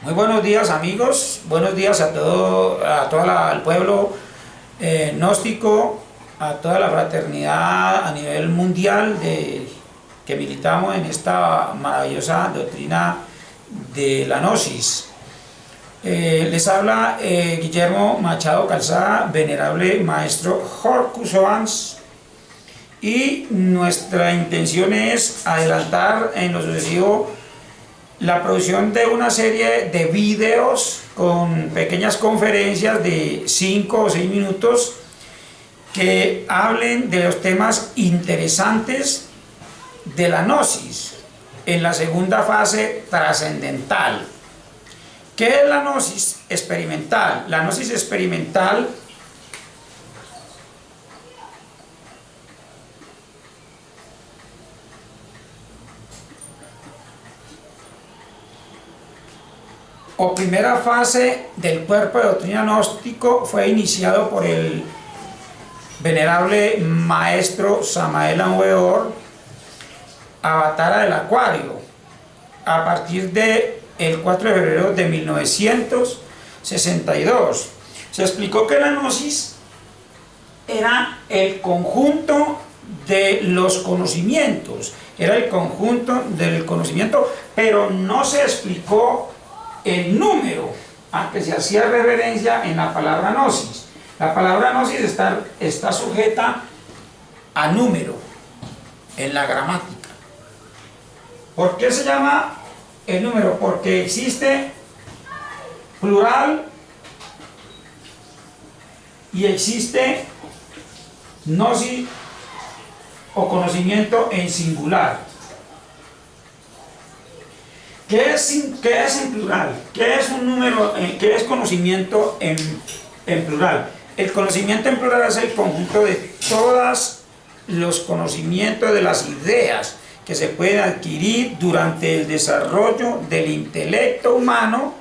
Muy buenos días amigos, buenos días a todo, el pueblo gnóstico, a toda la fraternidad a nivel mundial que militamos en esta maravillosa doctrina de la Gnosis. Les habla Guillermo Machado Calzada, venerable maestro Jorge Soans, y nuestra intención es adelantar en lo sucesivo la producción de una serie de videos con pequeñas conferencias de 5 o 6 minutos que hablen de los temas interesantes de la Gnosis en la segunda fase trascendental. ¿Qué es la Gnosis experimental? La Gnosis experimental o primera fase del cuerpo de doctrina gnóstico fue iniciado por el venerable maestro Samael Aun Weor, Avatara del Acuario, a partir del 4 de febrero de 1962. Se explicó que la Gnosis era el conjunto de los conocimientos, era el conjunto del conocimiento, pero no se explicó el número a que se hacía referencia en la palabra gnosis. La palabra gnosis está sujeta a número en la gramática. ¿Por qué se llama el número? Porque existe plural y existe gnosis o conocimiento en singular. ¿Qué es en plural? ¿Qué es un número? ¿Qué es conocimiento en plural? El conocimiento en plural es el conjunto de todos los conocimientos de las ideas que se pueden adquirir durante el desarrollo del intelecto humano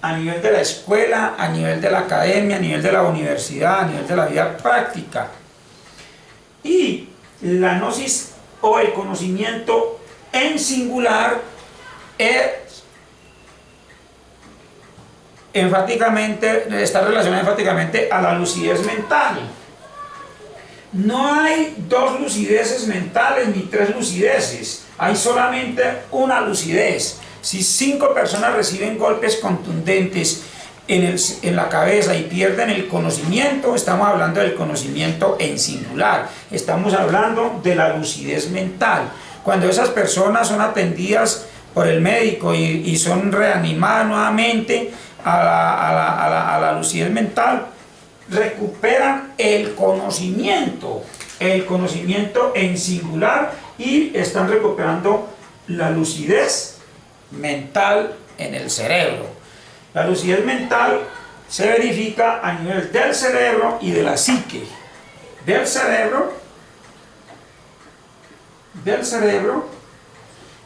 a nivel de la escuela, a nivel de la academia, a nivel de la universidad, a nivel de la vida práctica. Y la gnosis o el conocimiento en singular está relacionado enfáticamente a la lucidez mental. No hay dos lucideces mentales ni tres lucideces, hay solamente una lucidez. Si 5 personas reciben golpes contundentes en la cabeza y pierden el conocimiento, estamos hablando del conocimiento en singular, estamos hablando de la lucidez mental. Cuando esas personas son atendidas por el médico y son reanimadas nuevamente a la lucidez mental, recuperan el conocimiento en singular y están recuperando la lucidez mental en el cerebro. La lucidez mental se verifica a nivel del cerebro y de la psique. Del cerebro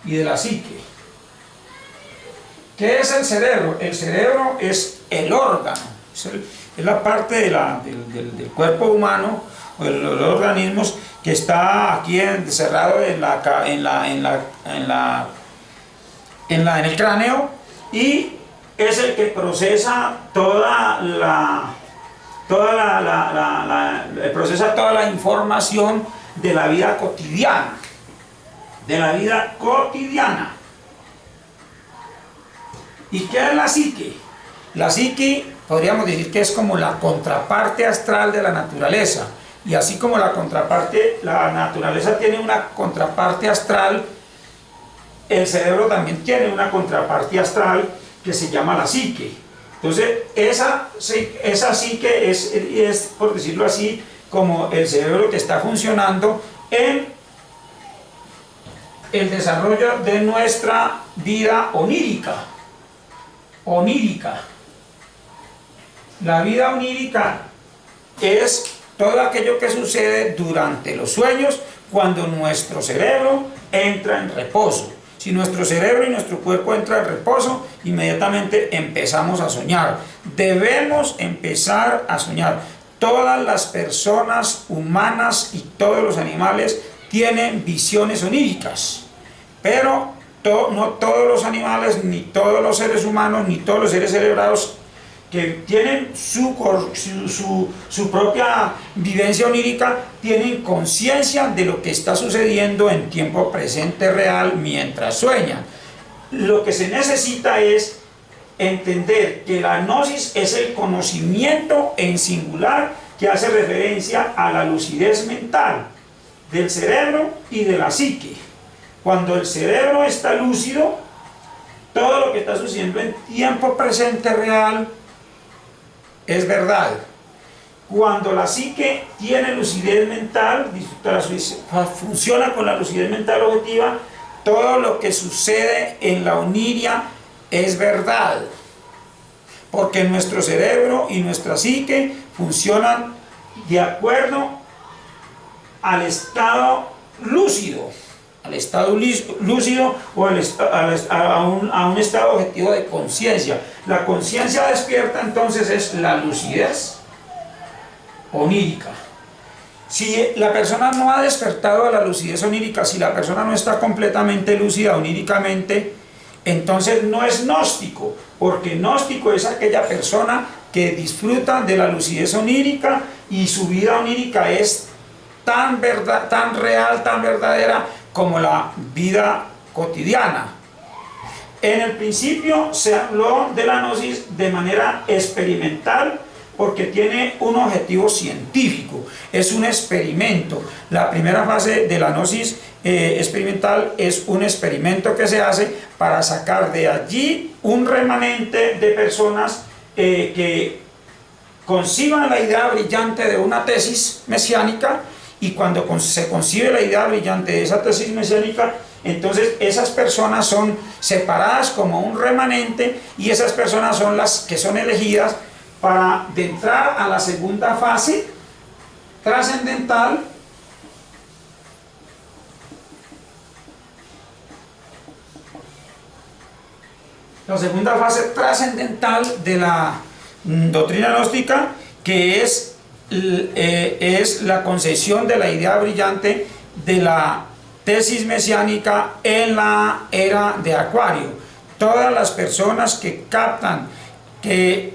y de la psique. ¿Qué es el cerebro? El cerebro es el órgano, es la parte del cuerpo humano o de los organismos que está aquí encerrado en el cráneo, y es el que procesa toda la información de la vida cotidiana. ¿Y qué es la psique? La psique podríamos decir que es como la contraparte astral de la naturaleza, y así como la naturaleza tiene una contraparte astral, el cerebro también tiene una contraparte astral que se llama la psique. Entonces esa psique es, por decirlo así, como el cerebro que está funcionando en el desarrollo de nuestra vida onírica. La vida onírica es todo aquello que sucede durante los sueños cuando nuestro cerebro entra en reposo. Si nuestro cerebro y nuestro cuerpo entran en reposo, inmediatamente empezamos a soñar. Debemos empezar a soñar. Todas las personas humanas y todos los animales tienen visiones oníricas, pero no todos los animales, ni todos los seres humanos, ni todos los seres cerebrados que tienen su propia vivencia onírica, tienen conciencia de lo que está sucediendo en tiempo presente real mientras sueñan. Lo que se necesita es entender que la gnosis es el conocimiento en singular que hace referencia a la lucidez mental del cerebro y de la psique. Cuando el cerebro está lúcido, todo lo que está sucediendo en tiempo presente real es verdad. Cuando la psique tiene lucidez mental, funciona con la lucidez mental objetiva, todo lo que sucede en la oniria es verdad. Porque nuestro cerebro y nuestra psique funcionan de acuerdo al estado lúcido. Al estado lúcido o a un estado objetivo de conciencia. La conciencia despierta entonces es la lucidez onírica. Si la persona no ha despertado a la lucidez onírica, si la persona no está completamente lúcida oníricamente, entonces no es gnóstico, porque gnóstico es aquella persona que disfruta de la lucidez onírica y su vida onírica es tan real, tan verdadera como la vida cotidiana. En el principio se habló de la gnosis de manera experimental porque tiene un objetivo científico, es un experimento. La primera fase de la gnosis experimental es un experimento que se hace para sacar de allí un remanente de personas que conciban la idea brillante de una tesis mesiánica. Y cuando se concibe la idea brillante de esa tesis mesiánica, entonces esas personas son separadas como un remanente y esas personas son las que son elegidas para entrar a la segunda fase trascendental, de la doctrina gnóstica, que es la concesión de la idea brillante de la tesis mesiánica en la era de Acuario. Todas las personas que captan, que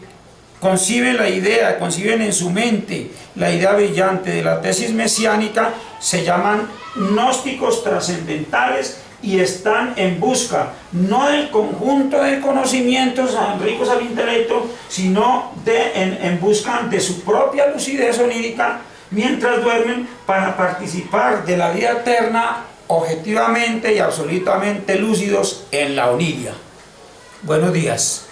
conciben la idea, conciben en su mente la idea brillante de la tesis mesiánica, se llaman gnósticos trascendentales y están en busca no del conjunto de conocimientos ricos al intelecto, sino en busca de su propia lucidez onírica mientras duermen, para participar de la vida eterna objetivamente y absolutamente lúcidos en la oniria. Buenos días.